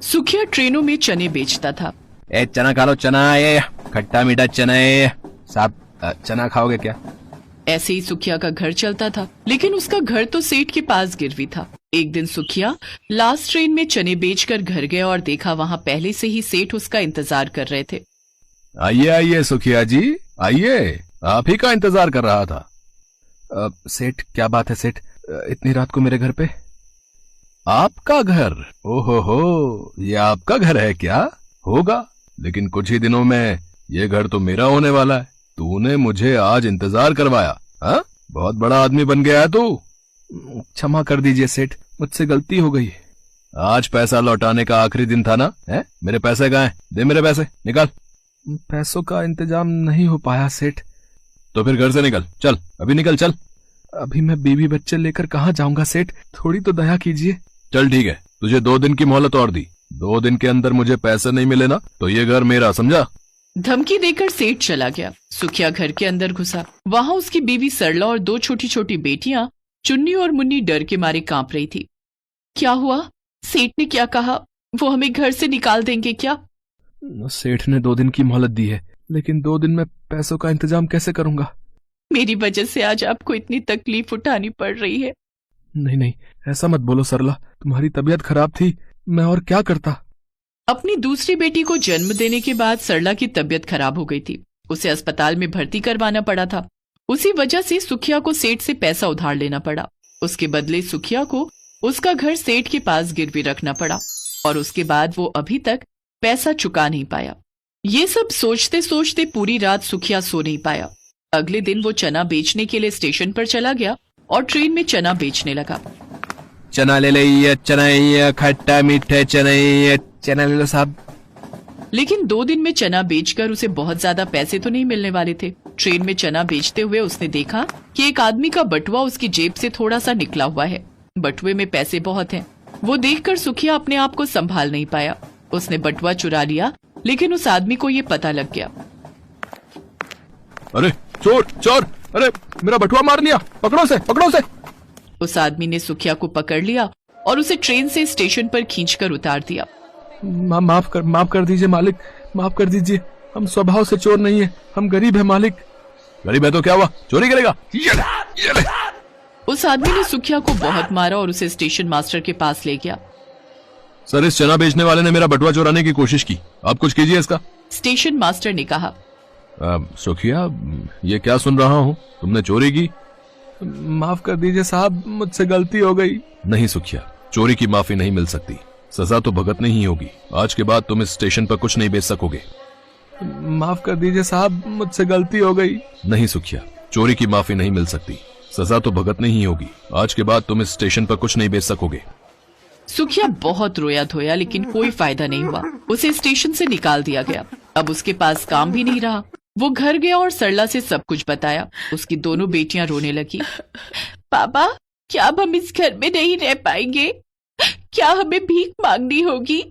सुखिया ट्रेनों में चने बेचता था। ए चना खा लो, चना ये खट्टा मीठा चना है साहब। चना खाओगे क्या? ऐसे ही सुखिया का घर चलता था, लेकिन उसका घर तो सेठ के पास गिरवी था। एक दिन सुखिया लास्ट ट्रेन में चने बेचकर घर गया और देखा वहां पहले से ही सेठ उसका इंतजार कर रहे थे। आइए आइए सुखिया जी, आइए, आप ही का इंतजार कर रहा था। सेठ, क्या बात है सेठ, इतनी रात को मेरे घर पे? आपका घर? ओहो हो, ये आपका घर है क्या? होगा, लेकिन कुछ ही दिनों में ये घर तो मेरा होने वाला है। तूने मुझे आज इंतजार करवाया, हाँ? बहुत बड़ा आदमी बन गया है तू। क्षमा कर दीजिए सेठ, मुझसे गलती हो गई। आज पैसा लौटाने का आखिरी दिन था ना? है? मेरे पैसे कहाँ हैं? दे मेरे पैसे, निकाल। पैसों का इंतजाम नहीं हो पाया सेठ। तो फिर घर से निकल, चल अभी निकल, चल। अभी मैं बीवी बच्चे लेकर कहाँ जाऊंगा सेठ, थोड़ी तो दया कीजिए। चल ठीक है, तुझे 2 दिन की मोहलत और दी। 2 दिन के अंदर मुझे पैसे नहीं मिले ना तो ये घर मेरा, समझा? धमकी देकर सेठ चला गया। सुखिया घर के अंदर घुसा। वहां उसकी बीवी सरला और 2 छोटी छोटी बेटियां चुन्नी और मुन्नी डर के मारे कांप रही थी। क्या हुआ? सेठ ने क्या कहा? वो हमें घर से निकाल देंगे क्या? सेठ ने 2 दिन की मोहलत दी है, लेकिन 2 दिन में पैसों का इंतजाम कैसे करूंगा? मेरी वजह से आज आपको इतनी तकलीफ उठानी पड़ रही है। नहीं नहीं, ऐसा मत बोलो सरला, तुम्हारी तबीयत खराब थी, मैं और क्या करता। अपनी दूसरी बेटी को जन्म देने के बाद सरला की तबीयत खराब हो गई थी। उसे अस्पताल में भर्ती करवाना पड़ा था। उसी वजह से सुखिया को सेठ से पैसा उधार लेना पड़ा। उसके बदले सुखिया को उसका घर सेठ के पास गिरवी रखना पड़ा और उसके बाद वो अभी तक पैसा चुका नहीं पाया। ये सब सोचते सोचते पूरी रात सुखिया सो नहीं पाया। अगले दिन वो चना बेचने के लिए स्टेशन पर चला गया और ट्रेन में चना बेचने लगा। चना ले लो, चना ये खट्टा मीठे चना ले लो साहब। लेकिन 2 दिन में चना बेचकर उसे बहुत ज्यादा पैसे तो नहीं मिलने वाले थे। ट्रेन में चना बेचते हुए उसने देखा कि एक आदमी का बटुआ उसकी जेब से थोड़ा सा निकला हुआ है। बटुए में पैसे बहुत हैं। वो देखकर सुखिया अपने आप को संभाल नहीं पाया। उसने बटुआ चुरा लिया, लेकिन उस आदमी को ये पता लग गया। अरे चोर चोर, अरे मेरा बटुआ मार लिया, पकड़ो से, पकड़ो से। उस आदमी ने सुखिया को पकड़ लिया और उसे ट्रेन से स्टेशन पर खींचकर उतार दिया। माफ कर दीजिए मालिक, माफ कर दीजिए, हम स्वभाव से चोर नहीं है, हम गरीब है मालिक। गरीब है तो क्या हुआ, चोरी करेगा? ये ले। उस आदमी ने सुखिया को बहुत मारा और उसे स्टेशन मास्टर के पास ले गया। सर, इस चना बेचने वाले ने मेरा बटुआ चुराने की कोशिश की, आप कुछ कीजिए इसका। स्टेशन मास्टर ने कहा। सुखिया, ये क्या सुन रहा हूँ, तुमने चोरी की? माफ कर दीजिए साहब, मुझसे गलती हो गई। नहीं सुखिया, चोरी की माफी नहीं मिल सकती, सजा तो भुगतनी ही होगी। आज के बाद तुम इस स्टेशन पर कुछ नहीं बेच सकोगे। माफ कर दीजिए साहब, मुझसे गलती हो गई। नहीं सुखिया, चोरी की माफी नहीं मिल सकती, सजा तो भुगतनी ही होगी। आज के बाद तुम इस स्टेशन पर कुछ नहीं बेच सकोगे। सुखिया बहुत रोया धोया, लेकिन कोई फायदा नहीं हुआ। उसे स्टेशन से निकाल दिया गया। अब उसके पास काम भी नहीं रहा। वो घर गया और सरला से सब कुछ बताया। उसकी दोनों बेटियां रोने लगी। पापा, क्या अब हम इस घर में नहीं रह पाएंगे? क्या हमें भीख मांगनी होगी?